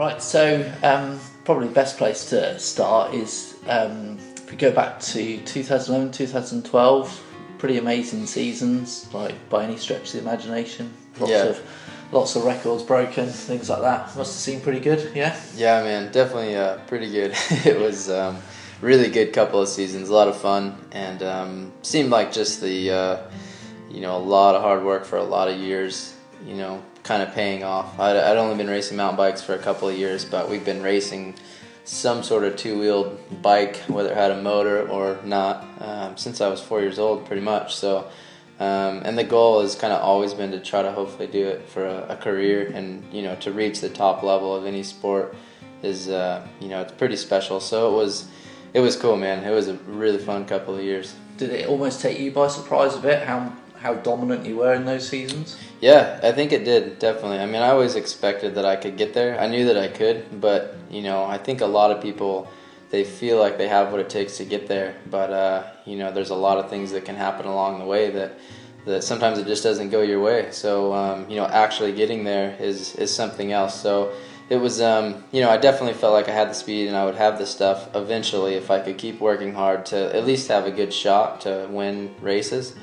Right, so probably the best place to start is if we go back to 2011, 2012, pretty amazing seasons, like by any stretch of the imagination. Lots of records broken, things like that. Must have seemed pretty good, yeah? Yeah, man, definitely pretty good. It was really good couple of seasons, a lot of fun, and seemed like just the a lot of hard work for a lot of years, kind of paying off. I'd only been racing mountain bikes for a couple of years, but we've been racing some sort of two-wheeled bike, whether it had a motor or not, since I was 4 years old, pretty much. So, and the goal has kind of always been to try to hopefully do it for a career, and to reach the top level of any sport is it's pretty special. So it was cool, man. It was a really fun couple of years. Did it almost take you by surprise a bit how dominant you were in those seasons? Yeah, I think it did, definitely. I mean, I always expected that I could get there. I knew that I could, but, I think a lot of people, they feel like they have what it takes to get there, but, there's a lot of things that can happen along the way that sometimes it just doesn't go your way. So, actually getting there is something else. So it was, I definitely felt like I had the speed and I would have the stuff eventually if I could keep working hard to at least have a good shot to win races.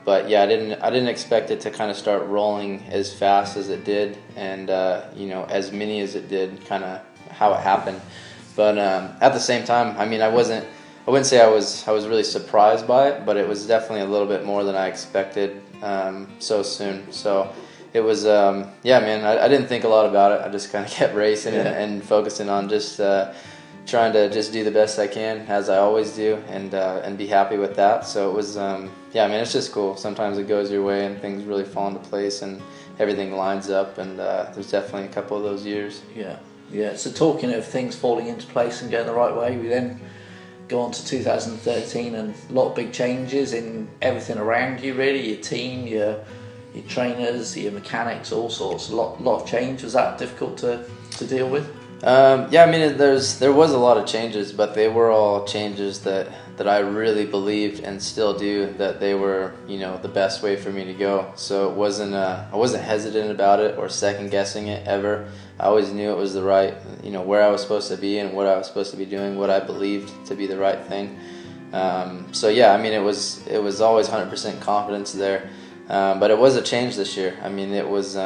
But yeah, I didn't expect it to kind of start rolling as fast as it did, and as many as it did, kind of how it happened. But at the same time, I mean, I wouldn't say I was really surprised by it, but it was definitely a little bit more than I expected so soon. So it was man, I didn't think a lot about it. I just kind of kept racing and focusing on just trying to just do the best I can, as I always do, and be happy with that. So it was, it's just cool. Sometimes it goes your way and things really fall into place and everything lines up, and there's definitely a couple of those years. Yeah. So talking of things falling into place and going the right way, we then go on to 2013 and a lot of big changes in everything around you, really, your team, your trainers, your mechanics, all sorts. A lot of change. Was that difficult to deal with? There was a lot of changes, but they were all changes that I really believed and still do that they were, the best way for me to go. So it wasn't, I wasn't hesitant about it or second guessing it ever. I always knew it was the right, where I was supposed to be and what I was supposed to be doing, what I believed to be the right thing. It was always 100% confidence there. But it was a change this year. I mean, it was,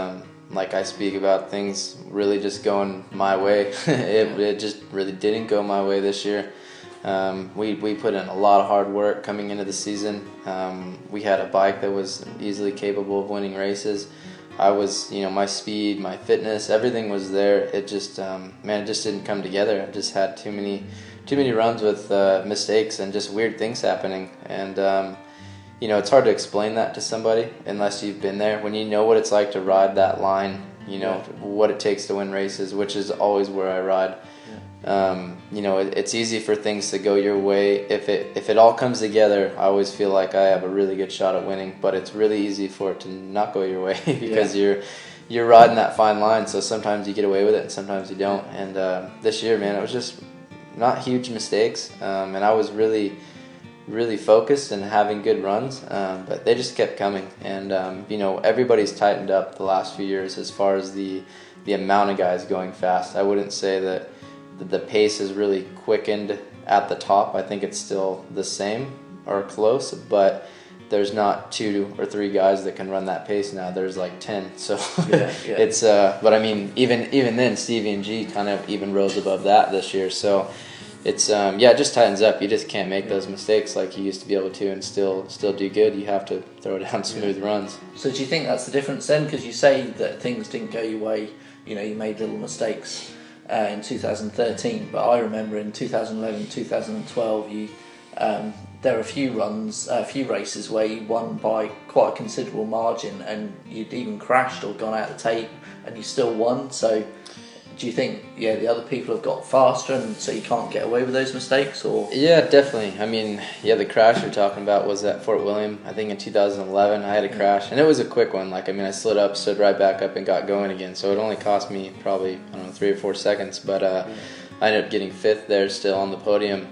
like I speak about things really just going my way. It just really didn't go my way this year. We put in a lot of hard work coming into the season. We had a bike that was easily capable of winning races. I was, my speed, my fitness, everything was there. It just, it just didn't come together. I just had too many runs with mistakes and just weird things happening. And it's hard to explain that to somebody unless you've been there. When you know what it's like to ride that line, what it takes to win races, which is always where I ride. It's easy for things to go your way. If it all comes together, I always feel like I have a really good shot at winning, but it's really easy for it to not go your way because you're riding that fine line. So sometimes you get away with it and sometimes you don't. And this year, man, it was just not huge mistakes. And I was really focused and having good runs, but they just kept coming. And everybody's tightened up the last few years as far as the amount of guys going fast. I wouldn't say that the pace is really quickened at the top. I think it's still the same or close, but there's not 2 or 3 guys that can run that pace now. There's like 10. So it's but I mean, even then, Stevie and G kind of even rose above that this year. So it's it just tightens up. You just can't make those mistakes like you used to be able to and still do good. You have to throw down smooth runs. So do you think that's the difference then? Because you say that things didn't go your way. You made little mistakes in 2013, but I remember in 2011, 2012, there were a few races where you won by quite a considerable margin, and you'd even crashed or gone out of the tape, and you still won. So do you think, the other people have got faster and so you can't get away with those mistakes? Or Yeah, definitely. I mean, the crash you're talking about was at Fort William. I think in 2011 I had a crash, and it was a quick one. I slid up, stood right back up, and got going again. So it only cost me probably, 3 or 4 seconds, but I ended up getting 5th there still on the podium.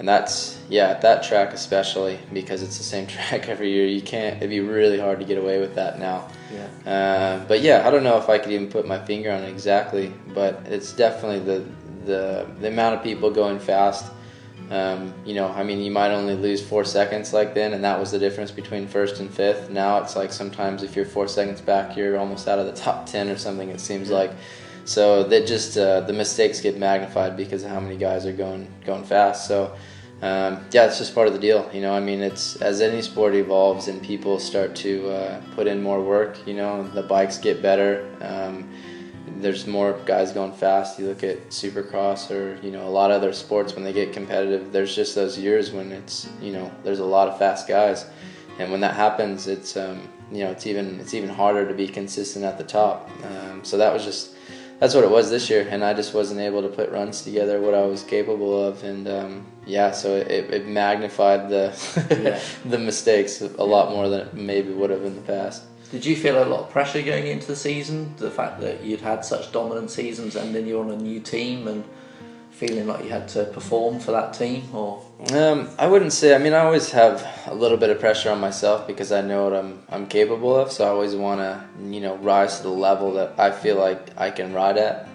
And that's, at that track especially, because it's the same track every year. It'd be really hard to get away with that now. Yeah. But I don't know if I could even put my finger on it exactly, but it's definitely the amount of people going fast. You might only lose 4 seconds like then, and that was the difference between first and fifth. Now it's like sometimes if you're 4 seconds back, you're almost out of the top 10 or something, it seems like. So that just the mistakes get magnified because of how many guys are going fast. So it's just part of the deal. It's as any sport evolves and people start to put in more work. The bikes get better. There's more guys going fast. You look at Supercross or a lot of other sports when they get competitive. There's just those years when it's there's a lot of fast guys, and when that happens, it's it's even harder to be consistent at the top. So that's what it was this year, and I just wasn't able to put runs together what I was capable of, and so it magnified the mistakes a lot more than it maybe would have in the past. Did you feel a lot of pressure going into the season? The fact that you'd had such dominant seasons and then you're on a new team and feeling like you had to perform for that team, or? I wouldn't say. I always have a little bit of pressure on myself because I know what I'm capable of. So I always want to, rise to the level that I feel like I can ride at.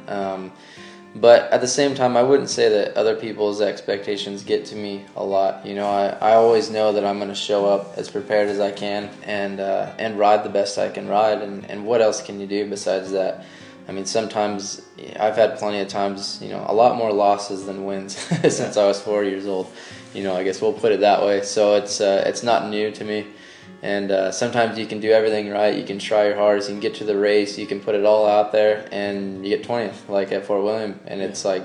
But at the same time, I wouldn't say that other people's expectations get to me a lot. I always know that I'm going to show up as prepared as I can and ride the best I can ride. And what else can you do besides that? Sometimes I've had plenty of times, a lot more losses than wins since I was 4 years old. I guess we'll put it that way. So it's not new to me. And sometimes you can do everything right. You can try your hardest. You can get to the race. You can put it all out there, and you get 20th, like at Fort William. And it's like,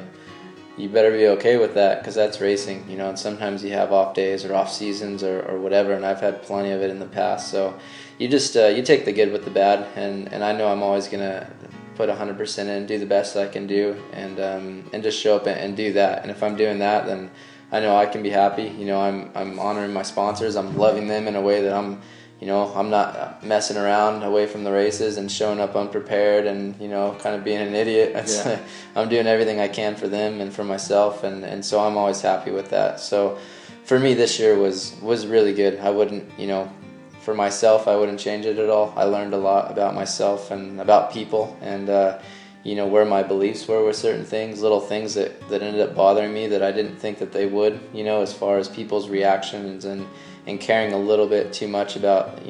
you better be okay with that because that's racing, And sometimes you have off days or off seasons or whatever. And I've had plenty of it in the past. So you just you take the good with the bad. And I know I'm always gonna put 100% in, do the best I can do, and just show up and do that. And if I'm doing that, then I know I can be happy. I'm honoring my sponsors. I'm loving them in a way that I'm not messing around away from the races and showing up unprepared and kind of being an idiot. I'm doing everything I can for them and for myself, and so I'm always happy with that. So for me, this year was really good. I wouldn't for myself, I wouldn't change it at all. I learned a lot about myself and about people, and where my beliefs were with certain things, little things that ended up bothering me that I didn't think that they would, as far as people's reactions and caring a little bit too much about,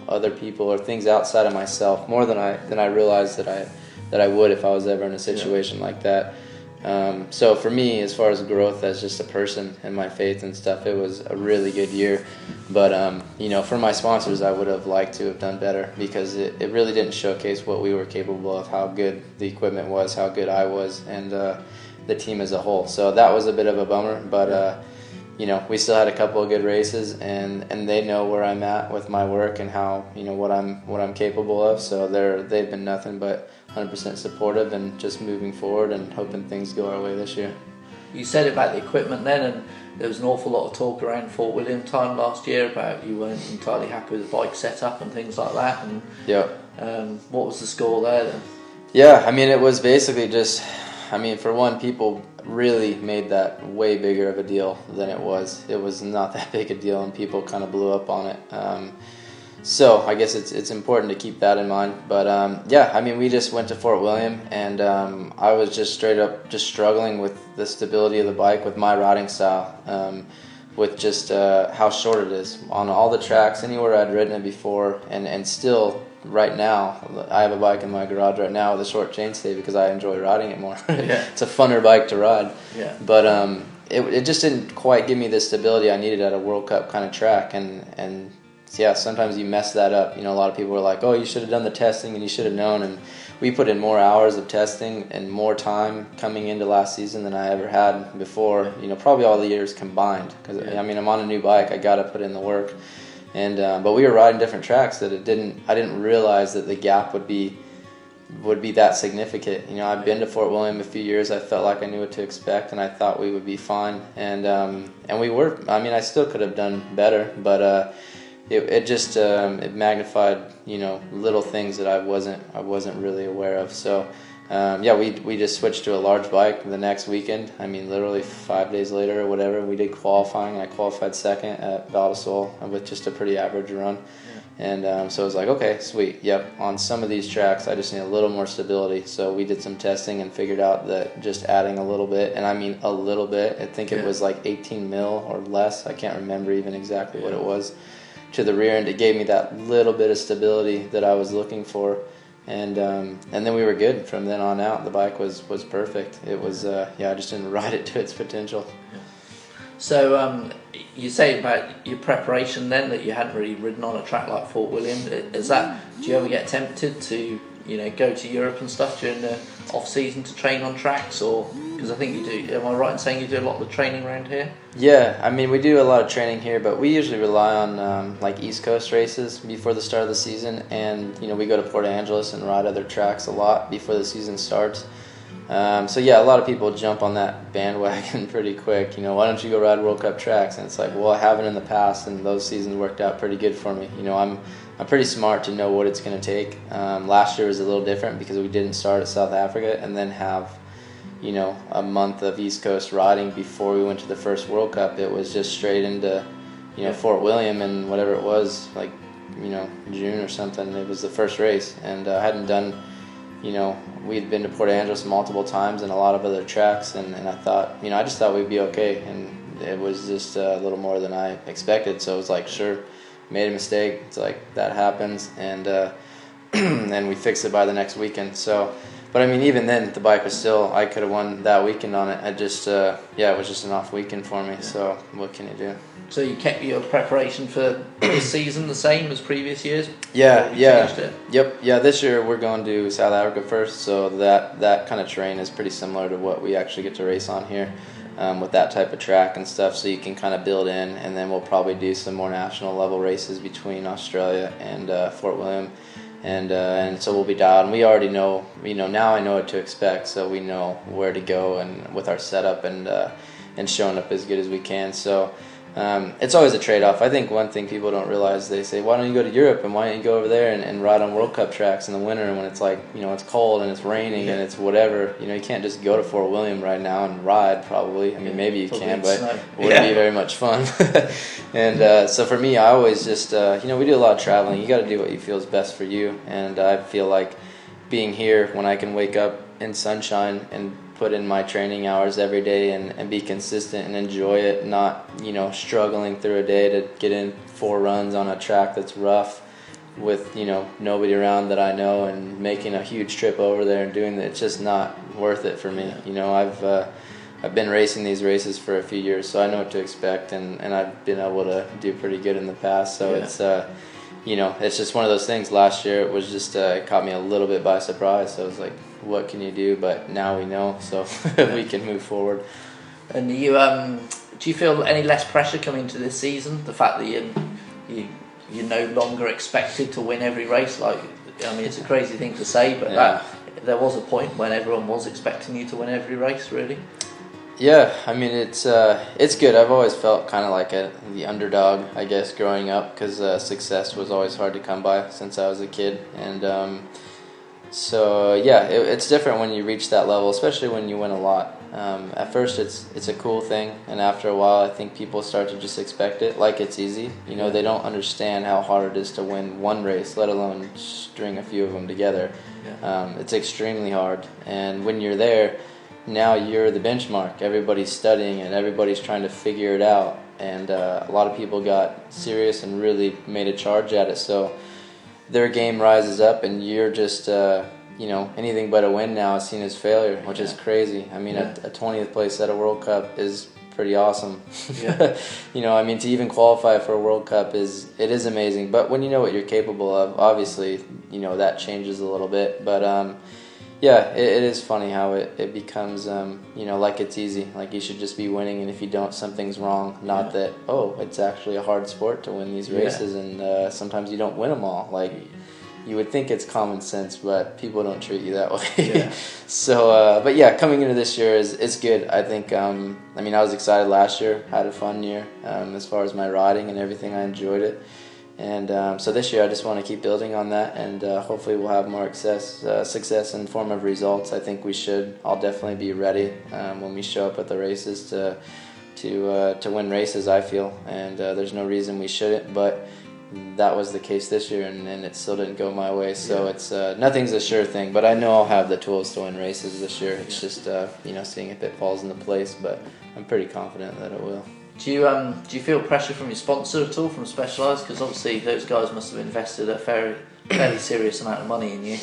other people or things outside of myself more than I realized that I would if I was ever in a situation like that. So for me, as far as growth as just a person and my faith and stuff, it was a really good year. But, for my sponsors, I would have liked to have done better because it really didn't showcase what we were capable of, how good the equipment was, how good I was, and the team as a whole. So that was a bit of a bummer, but, we still had a couple of good races, and they know where I'm at with my work and how, what I'm capable of. So they've been nothing but 100% supportive and just moving forward and hoping things go our way this year. You said about the equipment then, and there was an awful lot of talk around Fort William time last year about you weren't entirely happy with the bike setup and things like that. And what was the score there then? Yeah, it was basically just, for one, people really made that way bigger of a deal than it was. It was not that big a deal, and people kind of blew up on it. So I guess it's important to keep that in mind. But we just went to Fort William, and I was just straight up just struggling with the stability of the bike, with my riding style, with just how short it is on all the tracks, anywhere I'd ridden it before, and still right now I have a bike in my garage right now with a short chainstay because I enjoy riding it more. It's a funner bike to ride. But it just didn't quite give me the stability I needed at a World Cup kind of track, and sometimes you mess that up. A lot of people were like, oh, you should have done the testing and you should have known. And we put in more hours of testing and more time coming into last season than I ever had before, probably all the years combined. Because, I'm on a new bike. I got to put in the work. And but we were riding different tracks that I didn't realize that the gap would be that significant. I've been to Fort William a few years. I felt like I knew what to expect, and I thought we would be fine. And we were. I still could have done better, but it just it magnified little things that I wasn't really aware of. So we just switched to a large bike the next weekend. I mean, literally 5 days later or whatever, we did qualifying. I qualified second at Val di Sole with just a pretty average run. And so I was like, okay, sweet. Yep, on some of these tracks, I just need a little more stability. So we did some testing and figured out that just adding a little bit, and I mean a little bit, I think it was like 18 mil or less. I can't remember even exactly what it was, to the rear end. It gave me that little bit of stability that I was looking for. And then we were good from then on out. The bike was perfect. It was, I just didn't ride it to its potential. So you say about your preparation then that you hadn't really ridden on a track like Fort William. Is that, do you ever get tempted to go to Europe and stuff during the off season to train on tracks, or because I think you do? Am I right in saying you do a lot of the training around here? Yeah, I mean we do a lot of training here, but we usually rely on like East Coast races before the start of the season, and we go to Port Angeles and ride other tracks a lot before the season starts. So a lot of people jump on that bandwagon pretty quick. Why don't you go ride World Cup tracks? And it's like, well, I haven't in the past, and those seasons worked out pretty good for me. I'm pretty smart to know what it's going to take. Last year was a little different because we didn't start at South Africa and then have a month of East Coast riding before we went to the first World Cup. It was just straight into Fort William, and whatever it was, like June or something, it was the first race, and I hadn't done. We'd been to Port Angeles multiple times and a lot of other tracks, and I thought, I just thought we'd be okay, and it was just a little more than I expected. So it was like, sure, made a mistake. It's like, that happens, and and we fixed it by the next weekend. So, but I mean, even then, the bike was still, I could have won that weekend on it. I just, it was just an off weekend for me. So what can you do? So you kept your preparation for this season the same as previous years? Yep. This year we're going to South Africa first, so that kind of terrain is pretty similar to what we actually get to race on here, with that type of track and stuff. So you can kind of build in, and then we'll probably do some more national level races between Australia and Fort William, and so we'll be dialed. And we already know, now I know what to expect, so we know where to go and with our setup and showing up as good as we can. So. It's always a trade-off. I think one thing people don't realize, they say, why don't you go to Europe and why don't you go over there and ride on World Cup tracks in the winter when it's like, it's cold and it's raining and it's whatever. You can't just go to Fort William right now and ride probably. I mean, maybe you can, but it wouldn't be very much fun. And so for me, I always just, we do a lot of traveling. You got to do what you feel is best for you. And I feel like being here when I can wake up in sunshine and put in my training hours every day and be consistent and enjoy it, not struggling through a day to get in 4 runs on a track that's rough with nobody around that I know, and making a huge trip over there and doing that. It's just not worth it for me. I've been racing these races for a few years, so I know what to expect, and I've been able to do pretty good in the past. So it's it's just one of those things. Last year it was just it caught me a little bit by surprise. So I was like, what can you do? But now we know, so we can move forward. And you, do you feel any less pressure coming into this season? The fact that you're no longer expected to win every race. Like, I mean, it's a crazy thing to say, but there was a point when everyone was expecting you to win every race, really. Yeah, I mean, it's good. I've always felt kind of like the underdog, I guess, growing up, because success was always hard to come by since I was a kid. And so, it's different when you reach that level, especially when you win a lot. At first, it's a cool thing, and after a while, I think people start to just expect it like it's easy. They don't understand how hard it is to win one race, let alone string a few of them together. It's extremely hard, and when you're there, now you're the benchmark. Everybody's studying it, everybody's trying to figure it out, and a lot of people got serious and really made a charge at it. So their game rises up, and you're just anything but a win now is seen as failure, which is crazy. I mean, a 20th place at a World Cup is pretty awesome. I mean, to even qualify for a World Cup is amazing. But when you know what you're capable of, obviously, that changes a little bit. But it is funny how it becomes, like it's easy. Like you should just be winning, and if you don't, something's wrong. Not that, it's actually a hard sport to win these races, and sometimes you don't win them all. Like, you would think it's common sense, but people don't treat you that way. So, coming into this year is good. I think, I was excited last year, had a fun year as far as my riding and everything. I enjoyed it. And so this year I just want to keep building on that, and hopefully we'll have more success in form of results. I think we should. I'll definitely be ready when we show up at the races to win races, I feel, and there's no reason we shouldn't, but that was the case this year, and it still didn't go my way, so it's nothing's a sure thing, but I know I'll have the tools to win races this year. It's just seeing if it falls into place, but I'm pretty confident that it will. Do you feel pressure from your sponsor at all, from Specialized? Because obviously those guys must have invested a fairly serious amount of money in you.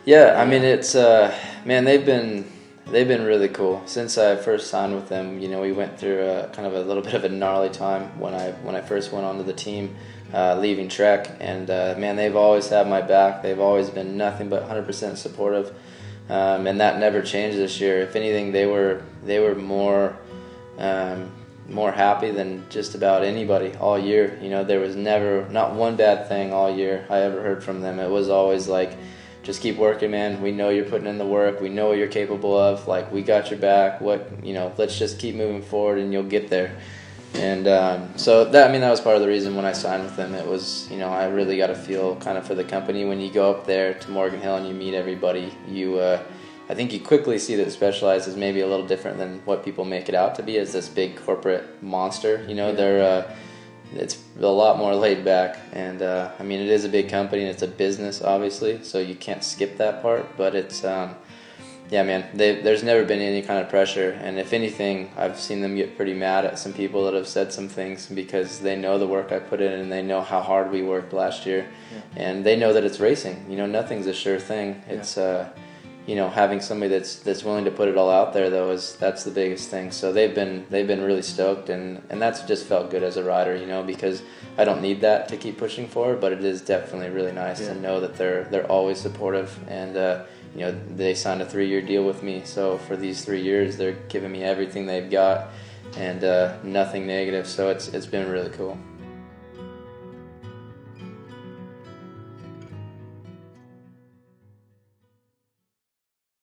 Yeah, I mean, it's man, they've been really cool since I first signed with them. We went through kind of a little bit of a gnarly time when I first went onto the team, leaving Trek, and man, they've always had my back. They've always been nothing but 100% supportive, and that never changed this year. If anything, they were more happy than just about anybody all year. There was never, not one bad thing all year I ever heard from them. It was always like, just keep working, man. We know you're putting in the work. We know what you're capable of. Like, we got your back. Let's just keep moving forward and you'll get there. And so that was part of the reason when I signed with them. It was, I really got to feel kind of for the company. When you go up there to Morgan Hill and you meet everybody, I think you quickly see that Specialized is maybe a little different than what people make it out to be as this big corporate monster. It's a lot more laid back, and it is a big company and it's a business, obviously, so you can't skip that part. But it's there's never been any kind of pressure, and if anything, I've seen them get pretty mad at some people that have said some things because they know the work I put in and they know how hard we worked last year, and they know that it's racing. Nothing's a sure thing. It's having somebody that's willing to put it all out there, though, that's the biggest thing. So they've been really stoked, and that's just felt good as a rider, because I don't need that to keep pushing forward, but it is definitely really nice to know that they're always supportive, and they signed a 3-year deal with me. So for these 3 years, they're giving me everything they've got, and nothing negative. So it's been really cool.